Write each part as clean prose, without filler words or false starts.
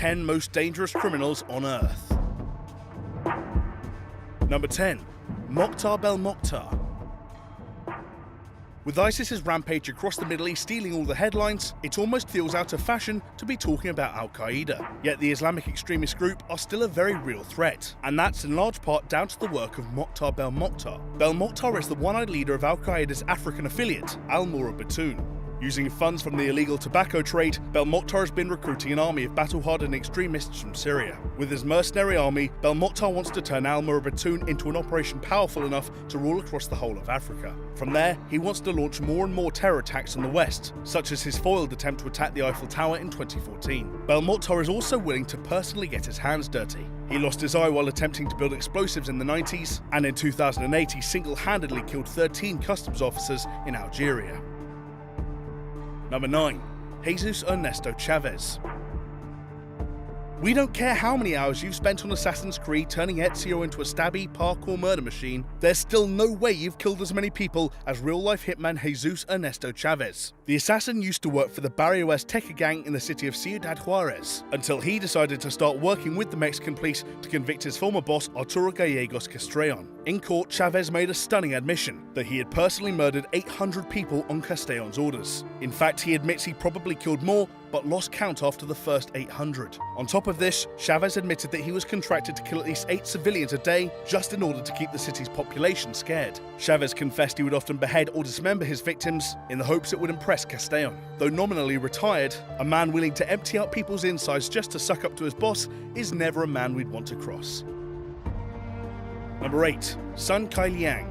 10 most dangerous criminals on Earth. Number 10. Mokhtar Belmokhtar. With ISIS's rampage across the Middle East stealing all the headlines, it almost feels out of fashion to be talking about Al-Qaeda. Yet the Islamic extremist group are still a very real threat, and that's in large part down to the work of Mokhtar Belmokhtar. Belmokhtar is the one-eyed leader of Al-Qaeda's African affiliate, Al-Murabitun. Using funds from the illegal tobacco trade, Belmokhtar has been recruiting an army of battle-hardened extremists from Syria. With his mercenary army, Belmokhtar wants to turn Al-Murabitun into an operation powerful enough to rule across the whole of Africa. From there, he wants to launch more and more terror attacks in the West, such as his foiled attempt to attack the Eiffel Tower in 2014. Belmokhtar is also willing to personally get his hands dirty. He lost his eye while attempting to build explosives in the 90s, and in 2008 he single-handedly killed 13 customs officers in Algeria. Number 9. Jesus Ernesto Chavez. We don't care how many hours you've spent on Assassin's Creed turning Ezio into a stabby parkour murder machine, there's still no way you've killed as many people as real-life hitman Jesus Ernesto Chavez. The assassin used to work for the Barrio Azteca gang in the city of Ciudad Juarez, until he decided to start working with the Mexican police to convict his former boss Arturo Gallegos Castellon. In court, Chavez made a stunning admission that he had personally murdered 800 people on Castellon's orders. In fact, he admits he probably killed more, but lost count after the first 800. On top of this, Chavez admitted that he was contracted to kill at least 8 civilians a day just in order to keep the city's population scared. Chavez confessed he would often behead or dismember his victims in the hopes it would impress Castellon. Though nominally retired, a man willing to empty out people's insides just to suck up to his boss is never a man we'd want to cross. Number 8. Sun Cailiang.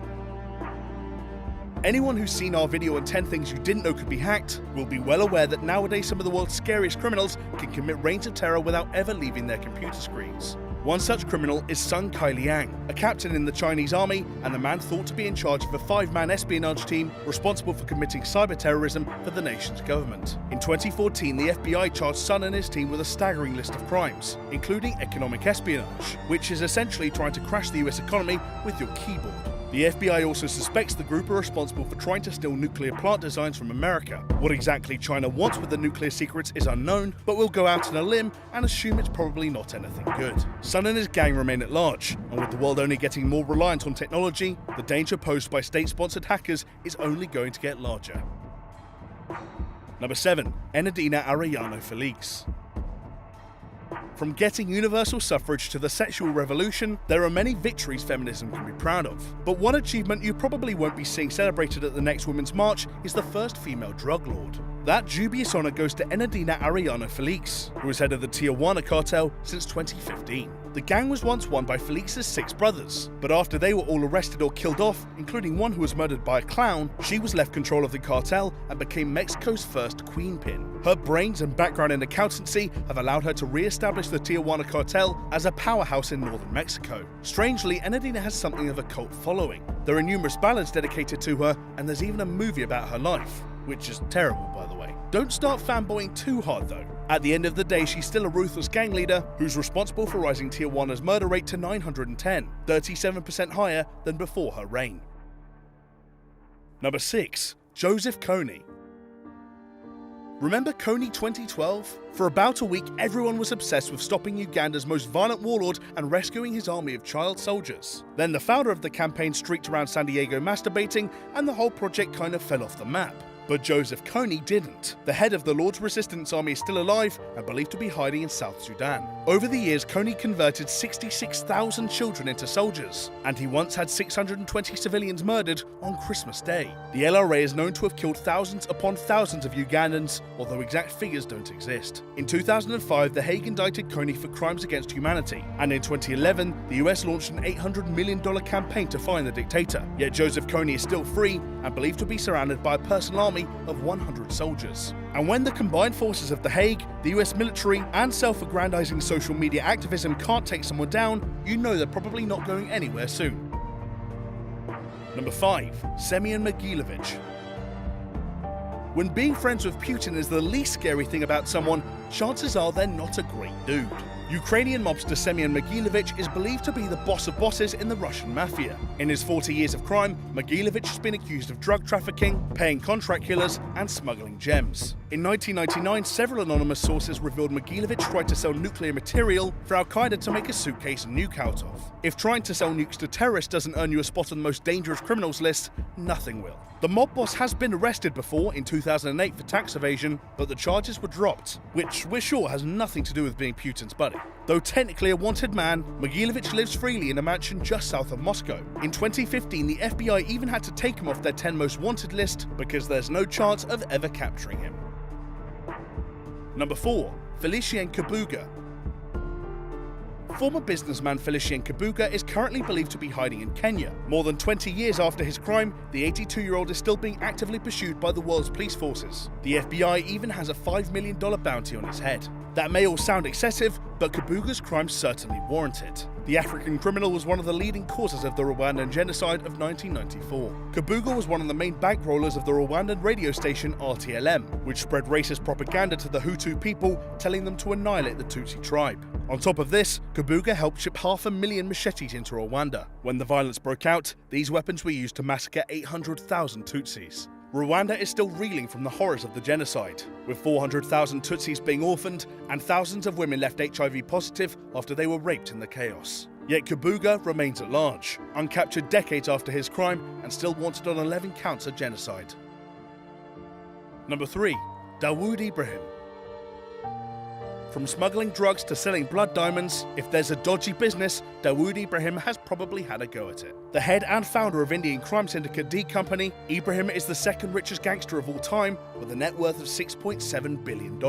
Anyone who's seen our video on 10 things you didn't know could be hacked will be well aware that nowadays some of the world's scariest criminals can commit reigns of terror without ever leaving their computer screens. One such criminal is Sun Cailiang, a captain in the Chinese army and the man thought to be in charge of a 5-man espionage team responsible for committing cyber terrorism for the nation's government. In 2014, the FBI charged Sun and his team with a staggering list of crimes, including economic espionage, which is essentially trying to crash the US economy with your keyboard. The FBI also suspects the group are responsible for trying to steal nuclear plant designs from America. What exactly China wants with the nuclear secrets is unknown, but we'll go out on a limb and assume it's probably not anything good. Sun and his gang remain at large, and with the world only getting more reliant on technology, the danger posed by state-sponsored hackers is only going to get larger. Number 7. Enadina Arellano Felix. From getting universal suffrage to the sexual revolution, there are many victories feminism can be proud of. But one achievement you probably won't be seeing celebrated at the next Women's March is the first female drug lord. That dubious honor goes to Enadina Arellano Felix, who was head of the Tijuana cartel since 2015. The gang was once won by Felix's 6 brothers, but after they were all arrested or killed off, including one who was murdered by a clown, she was left control of the cartel and became Mexico's first queenpin. Her brains and background in accountancy have allowed her to re-establish the Tijuana cartel as a powerhouse in northern Mexico. Strangely, Enadina has something of a cult following. There are numerous ballads dedicated to her, and there's even a movie about her life, which is terrible, by the way. Don't start fanboying too hard though. At the end of the day, she's still a ruthless gang leader who's responsible for rising Tijuana's murder rate to 910, 37% higher than before her reign. Number 6. Joseph Kony. Remember Kony 2012? For about a week, everyone was obsessed with stopping Uganda's most violent warlord and rescuing his army of child soldiers. Then the founder of the campaign streaked around San Diego masturbating, and the whole project kind of fell off the map. But Joseph Kony didn't. The head of the Lord's Resistance Army is still alive and believed to be hiding in South Sudan. Over the years, Kony converted 66,000 children into soldiers, and he once had 620 civilians murdered on Christmas Day. The LRA is known to have killed thousands upon thousands of Ugandans, although exact figures don't exist. In 2005, The Hague indicted Kony for crimes against humanity, and in 2011, the US launched an $800 million campaign to find the dictator. Yet Joseph Kony is still free and believed to be surrounded by a personal army of 100 soldiers. And when the combined forces of The Hague, the US military, and self-aggrandizing social media activism can't take someone down, you know they're probably not going anywhere soon. Number 5. Semyon Mogilevich. When being friends with Putin is the least scary thing about someone, chances are they're not a great dude. Ukrainian mobster Semyon Mogilevich is believed to be the boss of bosses in the Russian mafia. In his 40 years of crime, Mogilevich has been accused of drug trafficking, paying contract killers, and smuggling gems. In 1999, several anonymous sources revealed Mogilevich tried to sell nuclear material for Al-Qaeda to make a suitcase nuke out of. If trying to sell nukes to terrorists doesn't earn you a spot on the most dangerous criminals list, nothing will. The mob boss has been arrested before in 2008 for tax evasion, but the charges were dropped, which we're sure has nothing to do with being Putin's buddy. Though technically a wanted man, Mogilevich lives freely in a mansion just south of Moscow. In 2015, the FBI even had to take him off their 10 most wanted list because there's no chance of ever capturing him. Number 4. Felicien Kabuga. Former businessman Felicien Kabuga is currently believed to be hiding in Kenya. More than 20 years after his crime, the 82-year-old is still being actively pursued by the world's police forces. The FBI even has a $5 million bounty on his head. That may all sound excessive, but Kabuga's crime certainly warrant it. The African criminal was one of the leading causes of the Rwandan genocide of 1994. Kabuga was one of the main bankrollers of the Rwandan radio station RTLM, which spread racist propaganda to the Hutu people, telling them to annihilate the Tutsi tribe. On top of this, Kabuga helped ship 500,000 machetes into Rwanda. When the violence broke out, these weapons were used to massacre 800,000 Tutsis. Rwanda is still reeling from the horrors of the genocide, with 400,000 Tutsis being orphaned and thousands of women left HIV positive after they were raped in the chaos. Yet Kabuga remains at large, uncaptured decades after his crime and still wanted on 11 counts of genocide. Number 3. Dawood Ibrahim. From smuggling drugs to selling blood diamonds, if there's a dodgy business, Dawood Ibrahim has probably had a go at it. The head and founder of Indian crime syndicate D Company, Ibrahim is the second richest gangster of all time with a net worth of $6.7 billion.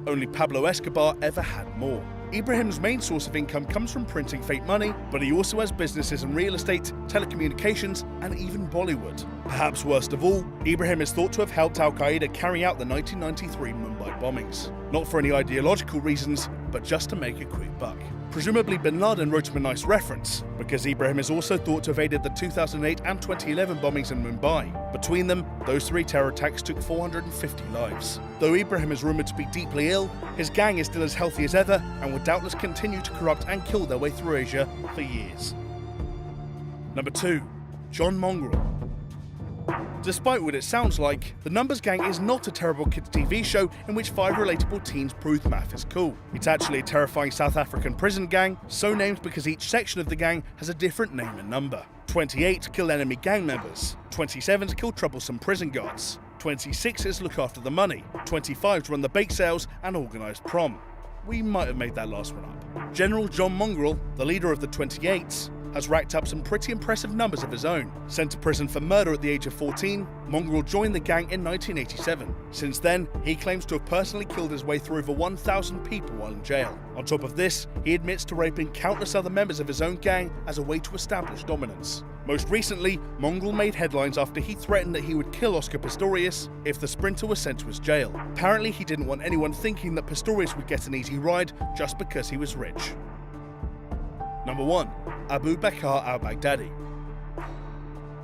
Only Pablo Escobar ever had more. Ibrahim's main source of income comes from printing fake money, but he also has businesses in real estate, telecommunications, and even Bollywood. Perhaps worst of all, Ibrahim is thought to have helped Al-Qaeda carry out the 1993 Mumbai bombings. Not for any ideological reasons, but just to make a quick buck. Presumably Bin Laden wrote him a nice reference, because Ibrahim is also thought to have aided the 2008 and 2011 bombings in Mumbai. Between them, those 3 terror attacks took 450 lives. Though Ibrahim is rumoured to be deeply ill, his gang is still as healthy as ever and will doubtless continue to corrupt and kill their way through Asia for years. Number 2. John Mongrel. Despite what it sounds like, The Numbers Gang is not a terrible kids TV show in which 5 relatable teens prove math is cool. It's actually a terrifying South African prison gang, so named because each section of the gang has a different name and number. 28 kill enemy gang members, 27s kill troublesome prison guards, 26s look after the money, 25s run the bake sales and organise prom. We might have made that last one up. General John Mongrel, the leader of the 28s, has racked up some pretty impressive numbers of his own. Sent to prison for murder at the age of 14, Mongrel joined the gang in 1987. Since then, he claims to have personally killed his way through over 1,000 people while in jail. On top of this, he admits to raping countless other members of his own gang as a way to establish dominance. Most recently, Mongrel made headlines after he threatened that he would kill Oscar Pistorius if the sprinter was sent to his jail. Apparently, he didn't want anyone thinking that Pistorius would get an easy ride just because he was rich. Number 1. Abu Bakr al-Baghdadi.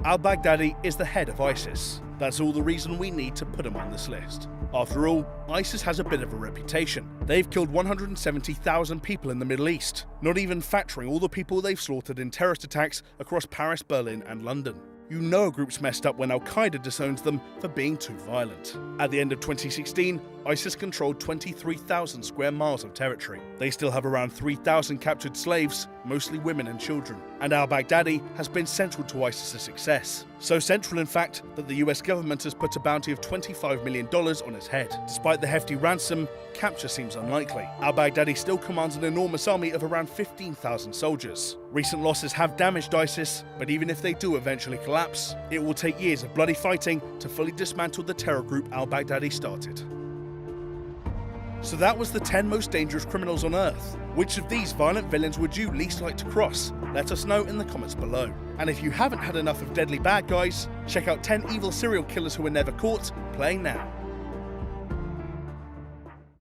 Al-Baghdadi is the head of ISIS. That's all the reason we need to put him on this list. After all, ISIS has a bit of a reputation. They've killed 170,000 people in the Middle East, not even factoring all the people they've slaughtered in terrorist attacks across Paris, Berlin, and London. You know a group's messed up when Al-Qaeda disowns them for being too violent. At the end of 2016, ISIS controlled 23,000 square miles of territory. They still have around 3,000 captured slaves, mostly women and children. And al-Baghdadi has been central to ISIS's success. So central, in fact, that the US government has put a bounty of $25 million on his head. Despite the hefty ransom, capture seems unlikely. Al-Baghdadi still commands an enormous army of around 15,000 soldiers. Recent losses have damaged ISIS, but even if they do eventually collapse, it will take years of bloody fighting to fully dismantle the terror group al-Baghdadi started. So that was the 10 most dangerous criminals on Earth. Which of these violent villains would you least like to cross? Let us know in the comments below. And if you haven't had enough of deadly bad guys, check out 10 evil serial killers who were never caught, playing now.